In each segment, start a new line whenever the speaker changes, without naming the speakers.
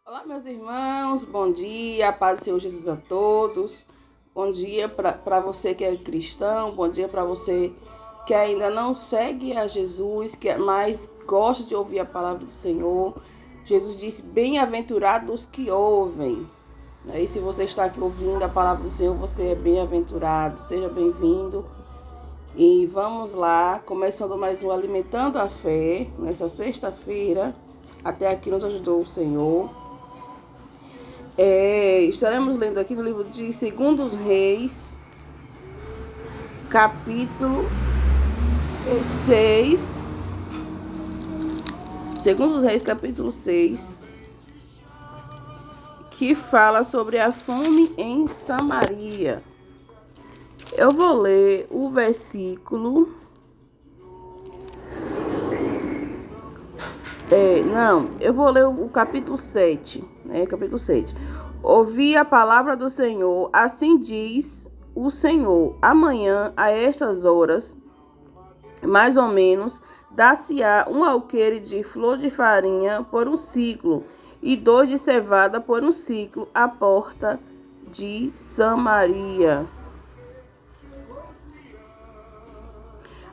Olá, meus irmãos, bom dia, a paz do Senhor Jesus a todos. Bom dia para você que é cristão, bom dia para você que ainda não segue a Jesus, mas gosta de ouvir a palavra do Senhor. Jesus disse: bem-aventurados os que ouvem. E se você está aqui ouvindo a palavra do Senhor, você é bem-aventurado, seja bem-vindo. E vamos lá, começando mais um Alimentando a Fé, nessa sexta-feira. Até aqui nos ajudou o Senhor. Estaremos lendo aqui no livro de 2 Reis, capítulo 6. 2 Reis, capítulo 6, que fala sobre a fome em Samaria. Eu vou ler o versículo... eu vou ler o capítulo 7, capítulo 7. Ouvi a palavra do Senhor, assim diz o Senhor: amanhã, a estas horas, mais ou menos, dar-se-á um alqueire de flor de farinha por um ciclo, e 2 de cevada por um ciclo, à porta de Samaria.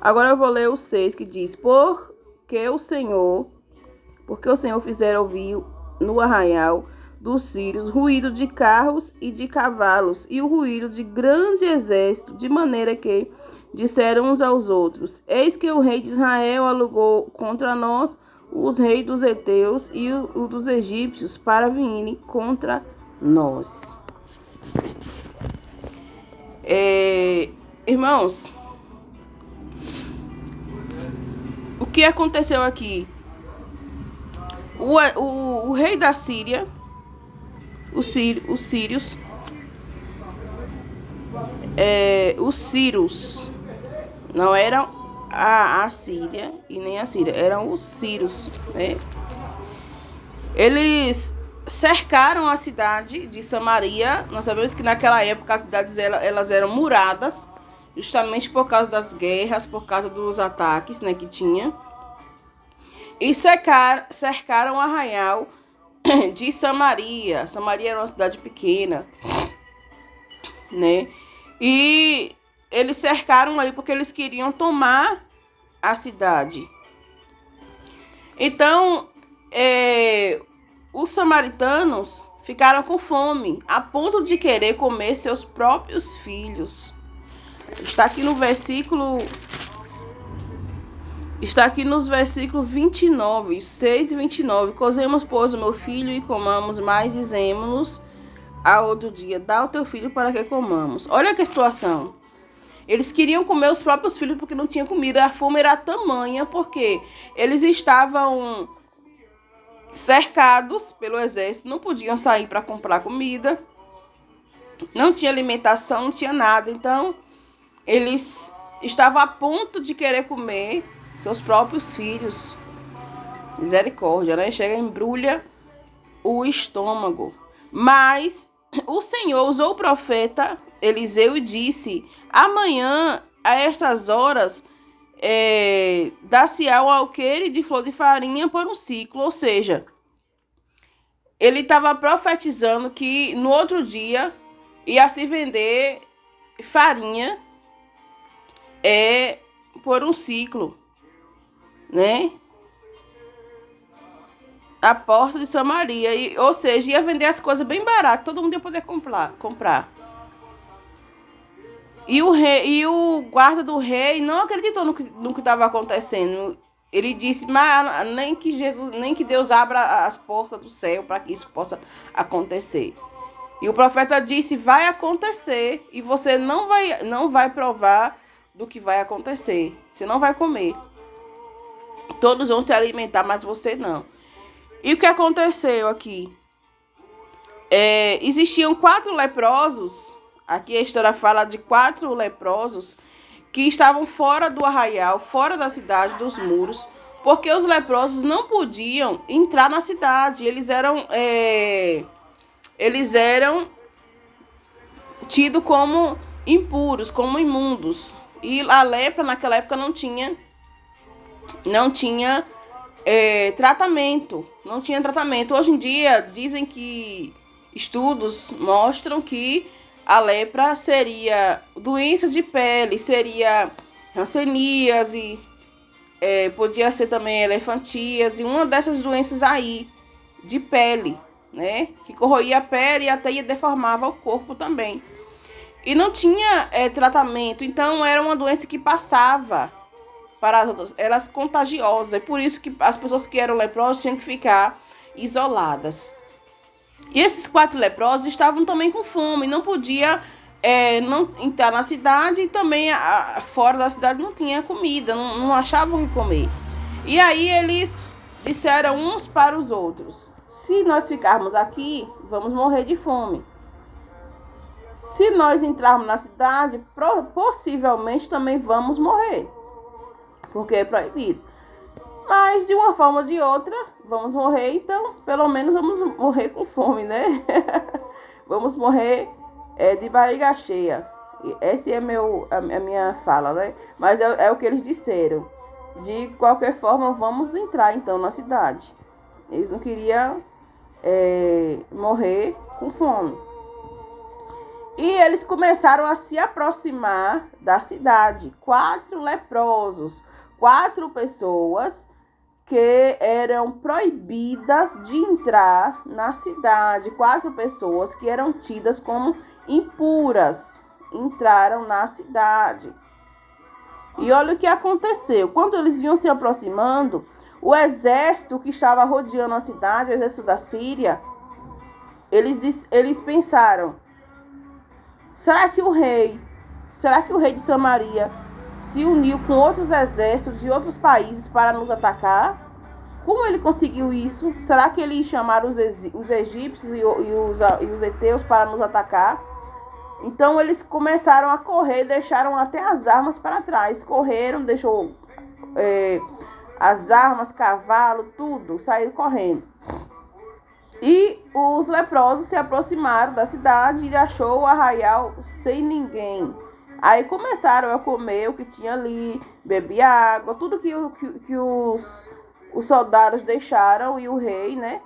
Agora eu vou ler o 6, que diz: Porque o Senhor fizera ouvir no arraial dos sírios ruído de carros e de cavalos, e o ruído de grande exército, de maneira que disseram uns aos outros: eis que o rei de Israel alugou contra nós os reis dos heteus e o dos egípcios para virem contra nós. Irmãos, o que aconteceu aqui? O rei da Síria, os sírios, os sírios, não eram a Síria e nem a Síria, eram os sírios, né? Eles cercaram a cidade de Samaria. Nós sabemos que naquela época as cidades elas eram muradas, justamente por causa das guerras, por causa dos ataques, né, que tinha. E cercaram o arraial de Samaria. Samaria era uma cidade pequena, né? E eles cercaram ali porque eles queriam tomar a cidade. Então, os samaritanos ficaram com fome, a ponto de querer comer seus próprios filhos. Está aqui nos versículos 29, 6 e 29. Cozemos, pois, o meu filho e comamos, mas dizemos-nos a outro dia: dá o teu filho para que comamos. Olha que situação. Eles queriam comer os próprios filhos porque não tinha comida. A fome era tamanha porque eles estavam cercados pelo exército, não podiam sair para comprar comida, não tinha alimentação, não tinha nada. Então, eles estavam a ponto de querer comer seus próprios filhos. Misericórdia, né? Chega, embrulha o estômago. Mas o Senhor usou o profeta Eliseu e disse: amanhã, a estas horas, dar-se-á um alqueire de flor de farinha por um ciclo. Ou seja, ele estava profetizando que no outro dia ia se vender farinha por um ciclo, né? A porta de Samaria. Ou seja, ia vender as coisas bem barato, todo mundo ia poder comprar. E o guarda do rei não acreditou no que estava acontecendo. Ele disse: mas nem que Deus abra as portas do céu para que isso possa acontecer. E o profeta disse: vai acontecer, e você não vai provar do que vai acontecer. Você não vai comer. Todos vão se alimentar, mas você não. E o que aconteceu aqui? Existiam 4 leprosos. Aqui a história fala de 4 leprosos que estavam fora do arraial, fora da cidade, dos muros, porque os leprosos não podiam entrar na cidade. Eles eram tidos como impuros, como imundos. E a lepra naquela época não tinha tratamento, não tinha tratamento. Hoje em dia dizem que estudos mostram que a lepra seria doença de pele, seria hanseníase, podia ser também elefantíase, uma dessas doenças aí de pele, né? Que corroía a pele e até deformava o corpo também. E não tinha tratamento, então era uma doença que passava para as outras, era contagiosa. É por isso que as pessoas que eram leprosas tinham que ficar isoladas. E esses 4 leprosos estavam também com fome, não podia não entrar na cidade e também fora da cidade não tinha comida, não achavam o que comer. E aí eles disseram uns para os outros: se nós ficarmos aqui, vamos morrer de fome. Se nós entrarmos na cidade, possivelmente também vamos morrer, porque é proibido. Mas de uma forma ou de outra, vamos morrer, então pelo menos vamos morrer com fome, né? Vamos morrer de barriga cheia. Essa é a minha fala, né? Mas é o que eles disseram. De qualquer forma, vamos entrar então na cidade. Eles não queriam morrer com fome. E eles começaram a se aproximar da cidade. 4 leprosos, 4 pessoas que eram proibidas de entrar na cidade. 4 pessoas que eram tidas como impuras entraram na cidade. E olha o que aconteceu. Quando eles vinham se aproximando, o exército que estava rodeando a cidade, o exército da Síria, eles pensaram: será que o rei de Samaria se uniu com outros exércitos de outros países para nos atacar? Como ele conseguiu isso? Será que eles chamaram os egípcios e os heteus para nos atacar? Então eles começaram a correr, deixaram até as armas para trás. Correram, deixou as armas, cavalo, tudo, saíram correndo. E os leprosos se aproximaram da cidade e achou o arraial sem ninguém. Aí começaram a comer o que tinha ali, beber água, tudo que os soldados deixaram, e o rei, né?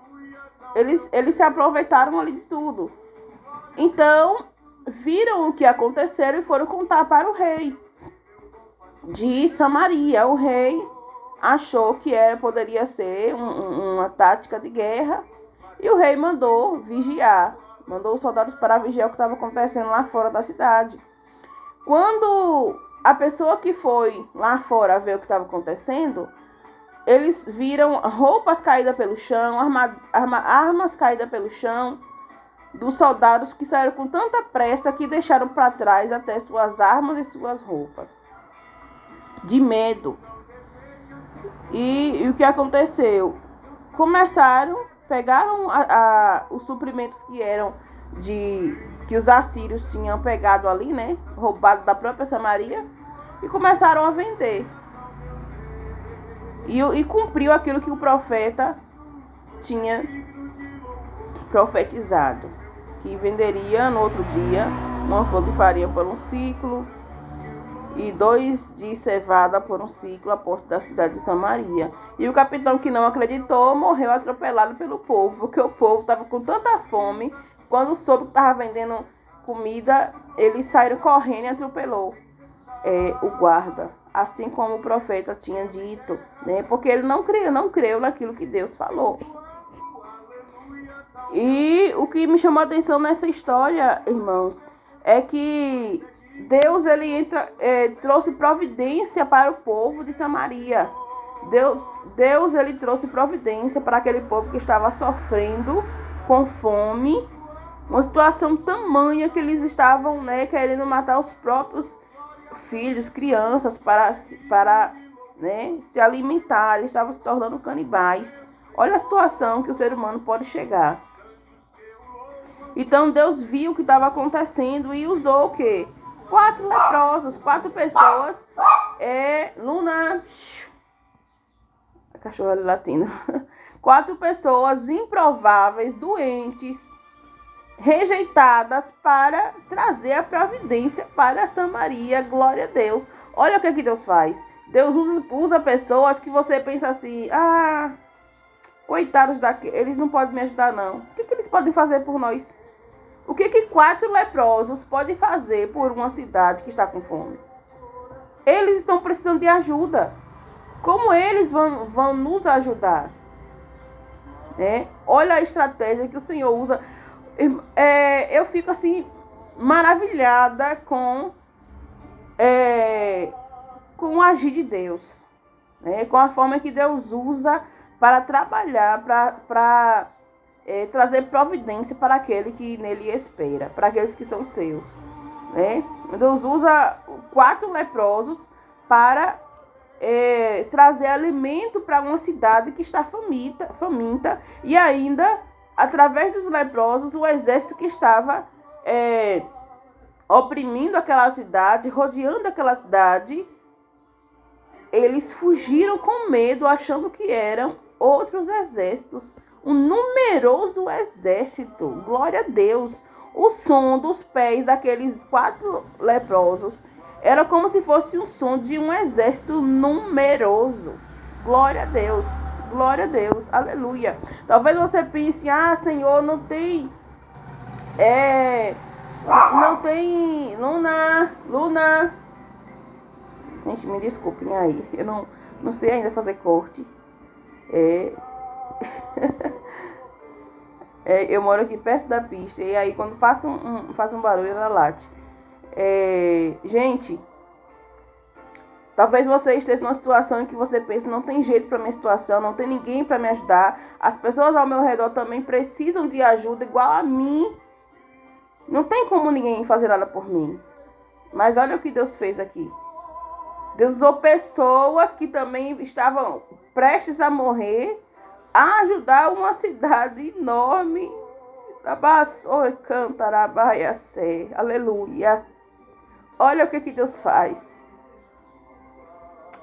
Eles se aproveitaram ali de tudo. Então, viram o que aconteceu e foram contar para o rei de Samaria. O rei achou que poderia ser uma tática de guerra, e o rei mandou vigiar, mandou os soldados para vigiar o que estava acontecendo lá fora da cidade. Quando a pessoa que foi lá fora ver o que estava acontecendo, eles viram roupas caídas pelo chão, armas caídas pelo chão, dos soldados que saíram com tanta pressa que deixaram para trás até suas armas e suas roupas, de medo. E o que aconteceu? Pegaram os suprimentos que os assírios tinham pegado ali, né? Roubado da própria Samaria, e começaram a vender. E cumpriu aquilo que o profeta tinha profetizado, que venderia no outro dia uma flor de farinha por um ciclo e 2 de cevada por um ciclo à porta da cidade de Samaria. E o capitão, que não acreditou, morreu atropelado pelo povo, porque o povo estava com tanta fome. Quando soube que estava vendendo comida, eles saíram correndo e atropelou o guarda, assim como o profeta tinha dito, né? Porque ele não creu naquilo que Deus falou. E o que me chamou a atenção nessa história, irmãos, é que Deus trouxe providência para o povo de Samaria. Deus ele trouxe providência para aquele povo que estava sofrendo com fome, uma situação tamanha que eles estavam, né, querendo matar os próprios filhos, crianças, para né, se alimentar. Eles estavam se tornando canibais. Olha a situação que o ser humano pode chegar. Então Deus viu o que estava acontecendo e usou o quê? 4 leprosos, 4 pessoas. Luna, a cachorra ali latindo. 4 pessoas improváveis, doentes, rejeitadas, para trazer a providência para Samaria. Glória a Deus. Olha o que Deus faz. Deus usa pessoas que você pensa assim, coitados daqueles, eles não podem me ajudar não. O que eles podem fazer por nós? O que 4 leprosos podem fazer por uma cidade que está com fome? Eles estão precisando de ajuda. Como eles vão nos ajudar? Olha a estratégia que o Senhor usa. Eu fico assim, maravilhada com o agir de Deus. Com a forma que Deus usa para trabalhar, para trazer providência para aquele que nele espera, para aqueles que são seus. Deus usa 4 leprosos para trazer alimento para uma cidade que está faminta, e ainda, através dos leprosos, o exército que estava oprimindo aquela cidade, rodeando aquela cidade, eles fugiram com medo, achando que eram outros exércitos, um numeroso exército. Glória a Deus. O som dos pés daqueles 4 leprosos era como se fosse um som de um exército numeroso. Glória a Deus. Glória a Deus. Aleluia. Talvez você pense, Senhor, não tem... não tem... Luna. Gente, me desculpem aí. Eu não sei ainda fazer corte. Eu moro aqui perto da pista. E aí quando faz um barulho, ela late. Gente, talvez você esteja numa situação em que você pensa, não tem jeito para minha situação, não tem ninguém para me ajudar. As pessoas ao meu redor também precisam de ajuda igual a mim. Não tem como ninguém fazer nada por mim. Mas olha o que Deus fez aqui. Deus usou pessoas que também estavam prestes a morrer a ajudar uma cidade enorme. Aleluia. Olha o que Deus faz.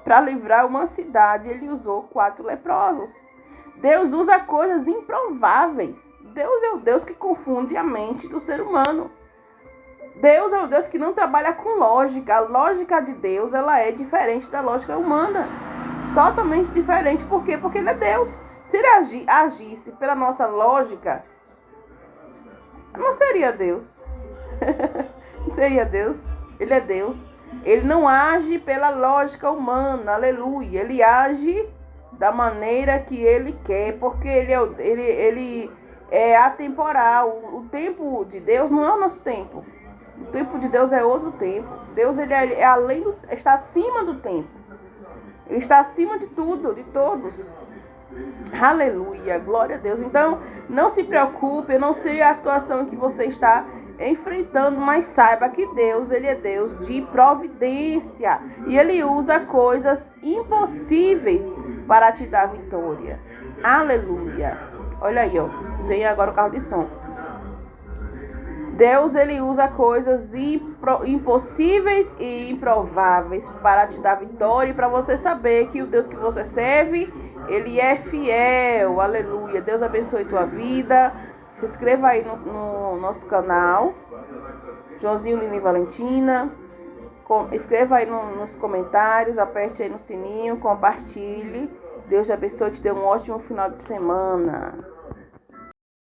Para livrar uma cidade, ele usou 4 leprosos. Deus usa coisas improváveis. Deus é o Deus que confunde a mente do ser humano. Deus é o Deus que não trabalha com lógica. A lógica de Deus, ela é diferente da lógica humana. Totalmente diferente. Por quê? Porque ele é Deus. Se ele agisse pela nossa lógica, não seria Deus. Não seria Deus. Ele é Deus. Ele não age pela lógica humana. Aleluia. Ele age da maneira que ele quer. Porque ele é atemporal. O tempo de Deus não é o nosso tempo. O tempo de Deus é outro tempo. Deus ele é além está acima do tempo. Ele está acima de tudo, de todos. Aleluia, glória a Deus. Então, não se preocupe, eu não sei a situação que você está enfrentando, mas saiba que Deus, ele é Deus de providência. E ele usa coisas impossíveis para te dar vitória. Aleluia. Olha aí, ó. Vem agora o carro de som. Deus, ele usa coisas impossíveis e improváveis para te dar vitória e para você saber que o Deus que você serve, ele é fiel. Aleluia. Deus abençoe tua vida. Se inscreva aí no nosso canal, Joãozinho, Lina e Valentina. Escreva aí nos comentários, aperte aí no sininho, compartilhe. Deus te abençoe, te dê um ótimo final de semana.